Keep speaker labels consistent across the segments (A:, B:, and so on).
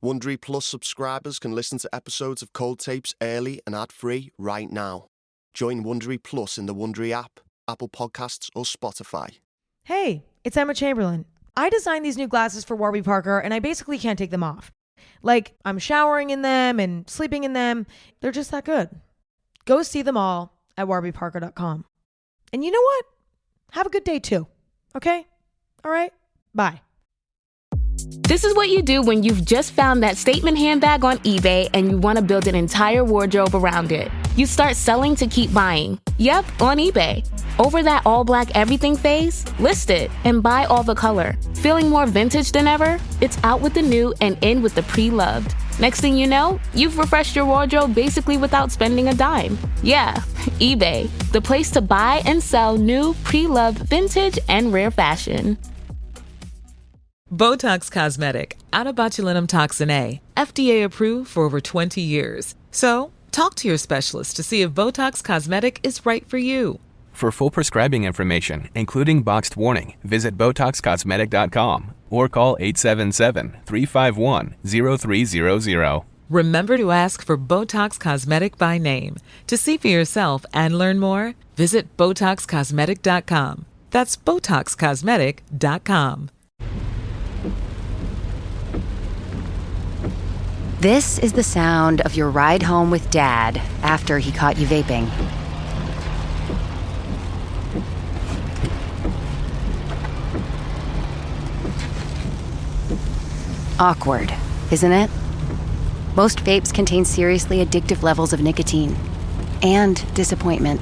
A: Wondery Plus subscribers can listen to episodes of Cold Tapes early and ad-free right now. Join Wondery Plus in the Wondery app, Apple Podcasts, or Spotify.
B: Hey, it's Emma Chamberlain. I designed these new glasses for Warby Parker, and I basically can't take them off. Like, I'm showering in them and sleeping in them. They're just that good. Go see them all at warbyparker.com. And you know what? Have a good day too. Okay? All right? Bye.
C: This is what you do when you've just found that statement handbag on eBay and you want to build an entire wardrobe around it. You start selling to keep buying. Yep, on eBay. Over that all-black everything phase, list it and buy all the color. Feeling more vintage than ever? It's out with the new and in with the pre-loved. Next thing you know, you've refreshed your wardrobe basically without spending a dime. Yeah, eBay, the place to buy and sell new, pre-loved, vintage, and rare fashion.
D: Botox Cosmetic, out of botulinum toxin A, FDA approved for over 20 years. So, talk to your specialist to see if Botox Cosmetic is right for you.
E: For full prescribing information, including boxed warning, visit BotoxCosmetic.com or call 877-351-0300.
D: Remember to ask for Botox Cosmetic by name. To see for yourself and learn more, visit BotoxCosmetic.com. That's BotoxCosmetic.com.
F: This is the sound of your ride home with Dad after he caught you vaping. Awkward, isn't it? Most vapes contain seriously addictive levels of nicotine and disappointment.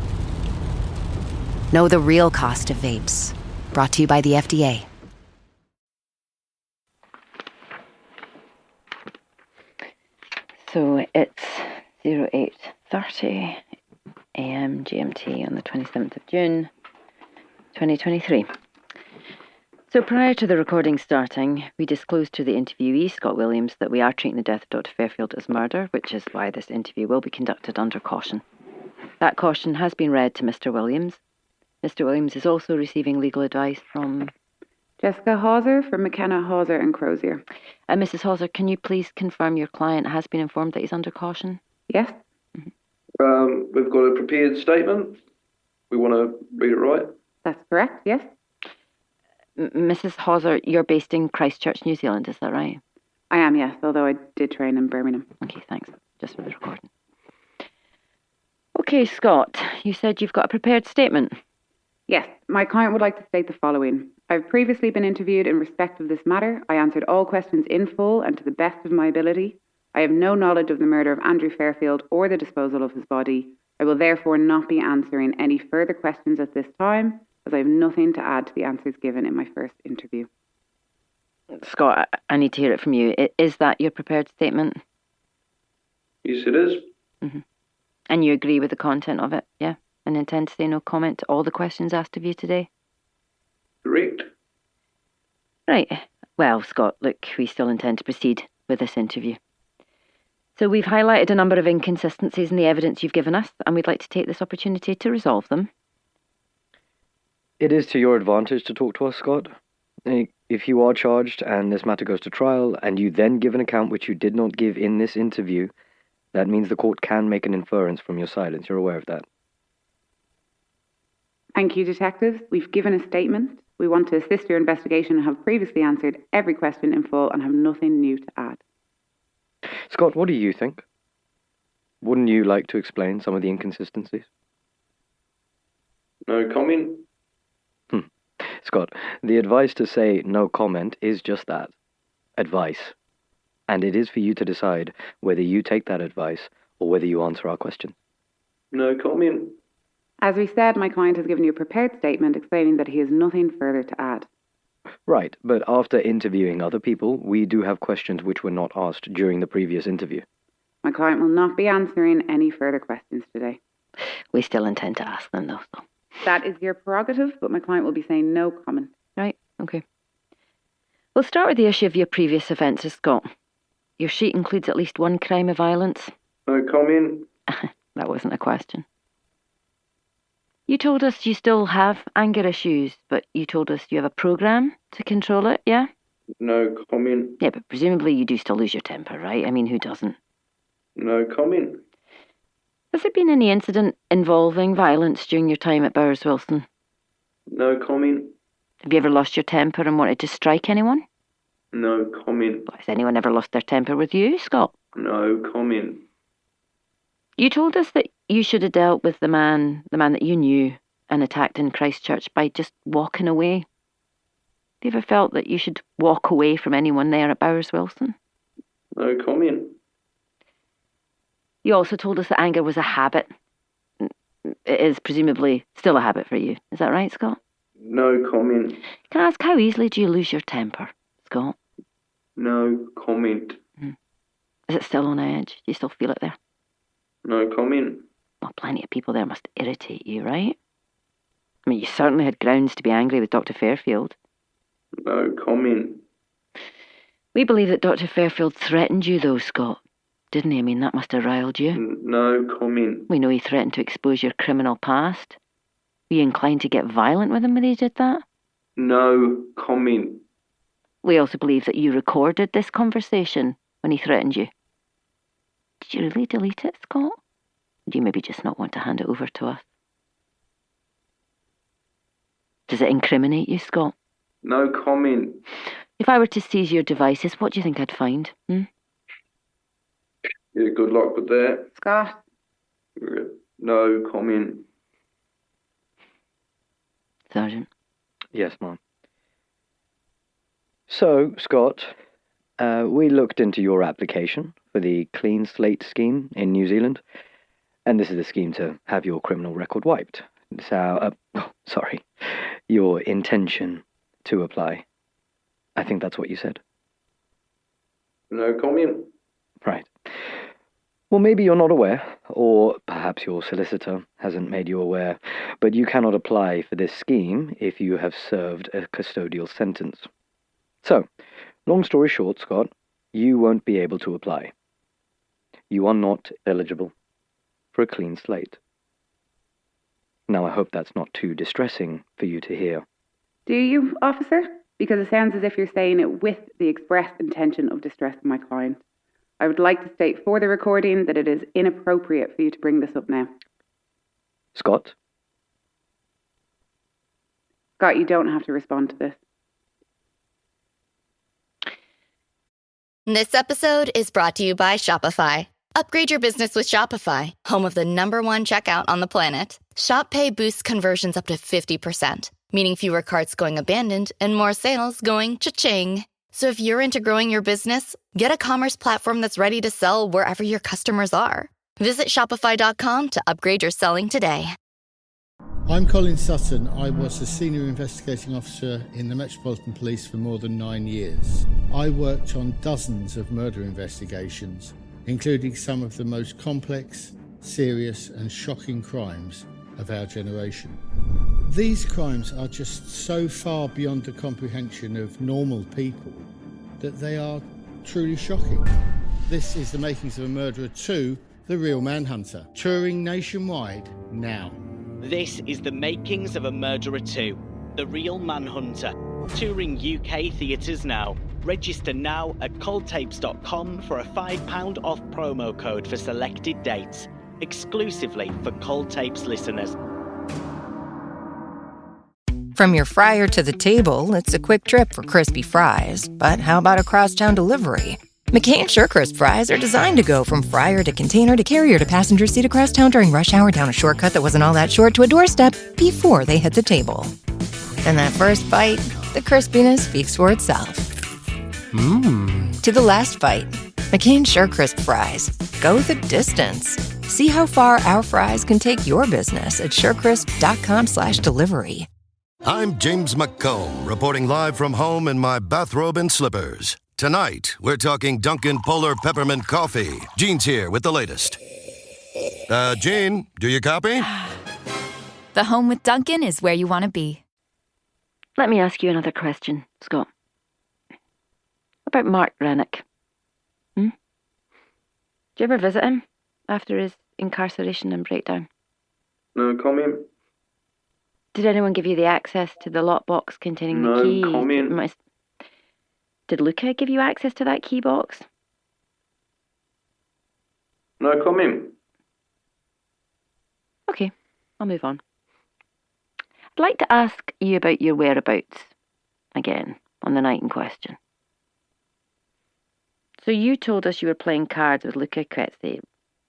F: Know the real cost of vapes. Brought to you by the FDA.
G: So it's 08:30 a.m. GMT on the 27th of June, 2023. So prior to the recording starting, we disclosed to the interviewee, Scott Williams, that we are treating the death of Dr. Fairfield as murder, which is why this interview will be conducted under caution. That caution has been read to Mr. Williams. Mr. Williams is also receiving legal advice from
H: Jessica Hauser from McKenna, Hauser and Crozier.
G: Mrs. Hauser, can you please confirm your client has been informed that he's under caution?
H: Yes.
I: We've got a prepared statement. We want to read it right.
H: That's correct, yes.
G: Mrs. Hauser, you're based in Christchurch, New Zealand, is that right?
H: I am, yes, although I did train in Birmingham.
G: Okay, thanks. Just for the recording. Okay, Scott, you said you've got a prepared statement.
H: Yes, my client would like to state the following. I've previously been interviewed in respect of this matter. I answered all questions in full and to the best of my ability. I have no knowledge of the murder of Andrew Fairfield or the disposal of his body. I will therefore not be answering any further questions at this time, as I have nothing to add to the answers given in my first interview.
G: Scott, I need to hear it from you. Is that your prepared statement?
I: Yes, it is.
G: Mm-hmm. And you agree with the content of it, yeah? And intend to say no comment to all the questions asked of you today?
I: Correct.
G: Right. Well, Scott, look, we still intend to proceed with this interview. So we've highlighted a number of inconsistencies in the evidence you've given us, and we'd like to take this opportunity to resolve them.
J: It is to your advantage to talk to us, Scott. If you are charged and this matter goes to trial, and you then give an account which you did not give in this interview, that means the court can make an inference from your silence. You're aware of that.
H: Thank you, detectives. We've given a statement. We want to assist your investigation and have previously answered every question in full and have nothing new to add.
J: Scott, what do you think? Wouldn't you like to explain some of the inconsistencies?
I: No comment.
J: Scott, the advice to say no comment is just that. Advice. And it is for you to decide whether you take that advice or whether you answer our question.
I: No comment.
H: As we said, my client has given you a prepared statement explaining that he has nothing further to add.
J: Right, but after interviewing other people, we do have questions which were not asked during the previous interview.
H: My client will not be answering any further questions today.
G: We still intend to ask them, though. So.
H: That is your prerogative, but my client will be saying no comment.
G: Right, okay. We'll start with the issue of your previous offences, Scott. Your sheet includes at least one crime of violence.
I: No comment.
G: That wasn't a question. You told us you still have anger issues, but you told us you have a program to control it, yeah?
I: No comment.
G: Yeah, but presumably you do still lose your temper, right? I mean, who doesn't?
I: No comment.
G: Has there been any incident involving violence during your time at Bowers Wilson?
I: No comment.
G: Have you ever lost your temper and wanted to strike anyone?
I: No comment.
G: Has anyone ever lost their temper with you, Scott?
I: No comment.
G: You told us that you should have dealt with the man that you knew and attacked in Christchurch by just walking away. Have you ever felt that you should walk away from anyone there at Bowers Wilson?
I: No comment.
G: You also told us that anger was a habit. It is presumably still a habit for you. Is that right, Scott?
I: No comment.
G: Can I ask, how easily do you lose your temper, Scott?
I: No comment.
G: Is it still on edge? Do you still feel it there?
I: No comment.
G: Well, plenty of people there must irritate you, right? I mean, you certainly had grounds to be angry with Dr. Fairfield.
I: No comment.
G: We believe that Dr. Fairfield threatened you, though, Scott. Didn't he? I mean, that must have riled you.
I: No comment.
G: We know he threatened to expose your criminal past. Were you inclined to get violent with him when he did that?
I: No comment.
G: We also believe that you recorded this conversation when he threatened you. Did you really delete it, Scott? Or do you maybe just not want to hand it over to us? Does it incriminate you, Scott?
I: No comment.
G: If I were to seize your devices, what do you think I'd find?
I: Yeah, good luck with that.
H: Scott?
I: No comment.
G: Sergeant?
J: Yes, Ma'am. So, Scott, we looked into your application for the Clean Slate scheme in New Zealand, and this is the scheme to have your criminal record wiped. So, your intention to apply. I think that's what you said.
I: No comment.
J: Right. Well, maybe you're not aware, or perhaps your solicitor hasn't made you aware, but you cannot apply for this scheme if you have served a custodial sentence. So, long story short, Scott, you won't be able to apply. You are not eligible for a clean slate. Now, I hope that's not too distressing for you to hear.
H: Do you, officer? Because it sounds as if you're saying it with the express intention of distressing my client. I would like to state for the recording that it is inappropriate for you to bring this up now.
J: Scott?
H: Scott, you don't have to respond to this.
K: This episode is brought to you by Shopify. Upgrade your business with Shopify, home of the #1 checkout on the planet. Shop Pay boosts conversions up to 50%, meaning fewer carts going abandoned and more sales going cha-ching. So if you're into growing your business, get a commerce platform that's ready to sell wherever your customers are. Visit Shopify.com to upgrade your selling today.
L: I'm Colin Sutton. I was a senior investigating officer in the Metropolitan Police for more than 9 years. I worked on dozens of murder investigations, including some of the most complex, serious and shocking crimes of our generation. These crimes are just so far beyond the comprehension of normal people that they are truly shocking. This is the makings of a Murderer 2, The Real Manhunter, touring nationwide now.
M: This is the makings of a Murderer 2, The Real Manhunter, touring UK theatres now. Register now at coldtapes.com for a £5 off promo code for selected dates, exclusively for Cold Tapes listeners.
N: From your fryer to the table, it's a quick trip for crispy fries. But how about a crosstown delivery? McCain SureCrisp fries are designed to go from fryer to container to carrier to passenger seat across town during rush hour down a shortcut that wasn't all that short to a doorstep before they hit the table. And that first bite, the crispiness speaks for itself. To the last bite, McCain SureCrisp fries. Go the distance. See how far our fries can take your business at surecrisp.com/delivery.
O: I'm James McComb, reporting live from home in my bathrobe and slippers. Tonight, we're talking Dunkin' Polar Peppermint Coffee. Gene's here with the latest. Gene, do you copy?
P: The home with Dunkin' is where you want to be.
G: Let me ask you another question, Scott. About Mark Rennick. Did you ever visit him after his incarceration and breakdown?
I: No comment.
G: Did anyone give you the access to the lockbox containing
I: No
G: the key?
I: comment.
G: Did Luca give you access to that key box?
I: No comment.
G: Okay, I'll move on. I'd like to ask you about your whereabouts again on the night in question. So you told us you were playing cards with Luca Crezzi.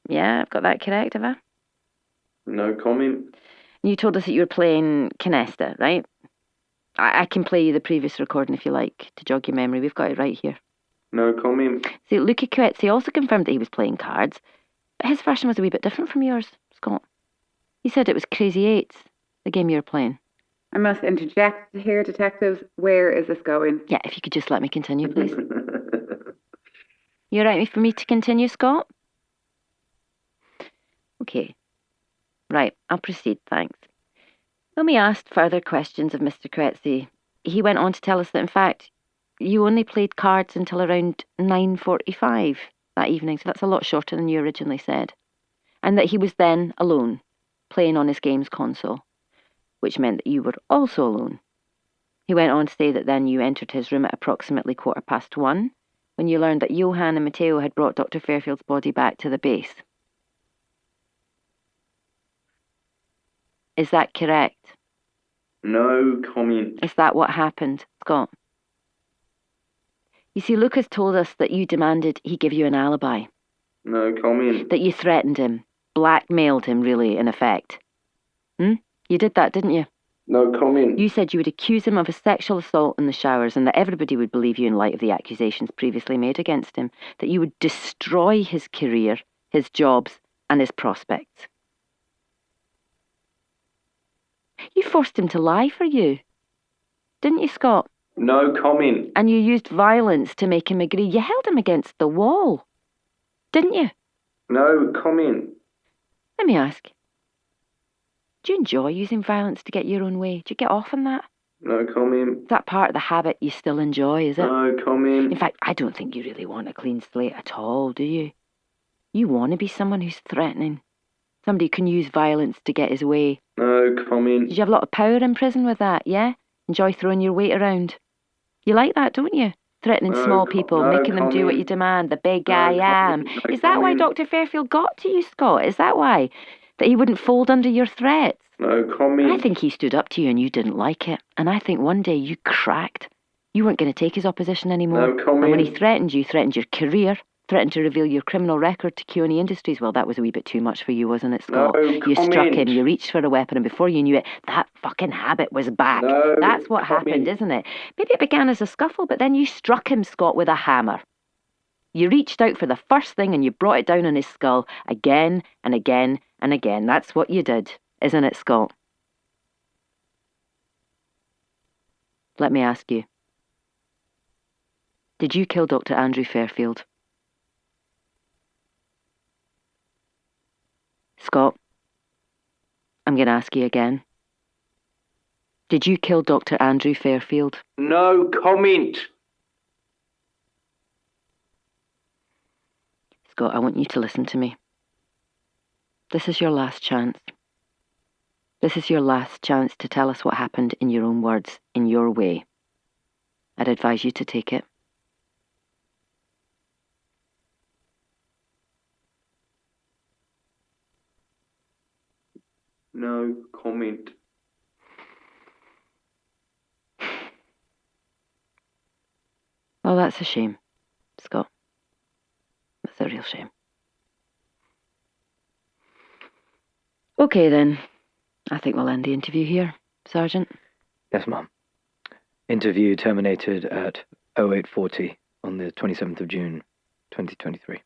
G: Yeah, I've got that correct, have I?
I: No comment.
G: And you told us that you were playing Canesta, right? I can play you the previous recording if you like, to jog your memory. We've got it right here.
I: No comment.
G: See, Luca Crezzi also confirmed that he was playing cards, but his version was a wee bit different from yours, Scott. He said it was Crazy Eights, the game you were playing.
H: I must interject here, detectives. Where is this going?
G: Yeah, if you could just let me continue, please. You all right for me to continue, Scott? Okay. Right, I'll proceed, thanks. When we asked further questions of Mr. Crezzi, he went on to tell us that, in fact, you only played cards until around 9:45 that evening, so that's a lot shorter than you originally said. And that he was then alone, playing on his games console, which meant that you were also alone. He went on to say that then you entered his room at approximately 1:15, when you learned that Johan and Matteo had brought Dr. Fairfield's body back to the base. Is that correct?
I: No comment.
G: Is that what happened, Scott? You see, Lucas told us that you demanded he give you an alibi.
I: No comment.
G: That you threatened him, blackmailed him, really, in effect. You did that, didn't you?
I: No comment.
G: You said you would accuse him of a sexual assault in the showers and that everybody would believe you in light of the accusations previously made against him. That you would destroy his career, his jobs, and his prospects. You forced him to lie for you. Didn't you, Scott?
I: No comment.
G: And you used violence to make him agree. You held him against the wall. Didn't you?
I: No comment.
G: Let me ask. Do you enjoy using violence to get your own way? Do you get off on that?
I: No comment.
G: Is that part of the habit you still enjoy, is it?
I: No comment.
G: In fact, I don't think you really want a clean slate at all, do you? You want to be someone who's threatening. Somebody who can use violence to get his way.
I: No comment.
G: Did you have a lot of power in prison with that, yeah? Enjoy throwing your weight around? You like that, don't you? Threatening small people, making them do what you demand, the big I am. Is that why Dr. Fairfield got to you, Scott? Is that why? That he wouldn't fold under your threats?
I: No comment.
G: I think he stood up to you and you didn't like it. And I think one day you cracked. You weren't going to take his opposition anymore.
I: No comment.
G: And when he threatened your career, threatened to reveal your criminal record to Keone Industries, well, that was a wee bit too much for you, wasn't it, Scott?
I: No
G: you
I: comment.
G: struck him, you reached for a weapon, and before you knew it, that fucking habit was back.
I: No
G: That's what happened, isn't it? Maybe it began as a scuffle, but then you struck him, Scott, with a hammer. You reached out for the first thing and you brought it down on his skull again and again and again. That's what you did, isn't it, Scott? Let me ask you. Did you kill Dr. Andrew Fairfield? Scott, I'm going to ask you again. Did you kill Dr. Andrew Fairfield?
I: No comment.
G: Scott, I want you to listen to me. This is your last chance. This is your last chance to tell us what happened in your own words, in your way. I'd advise you to take it.
I: No comment.
G: Well, that's a shame, Scott. That's a real shame. Okay, then. I think we'll end the interview here, Sergeant.
J: Yes, Mum. Interview terminated at 0840 on the 27th of June, 2023.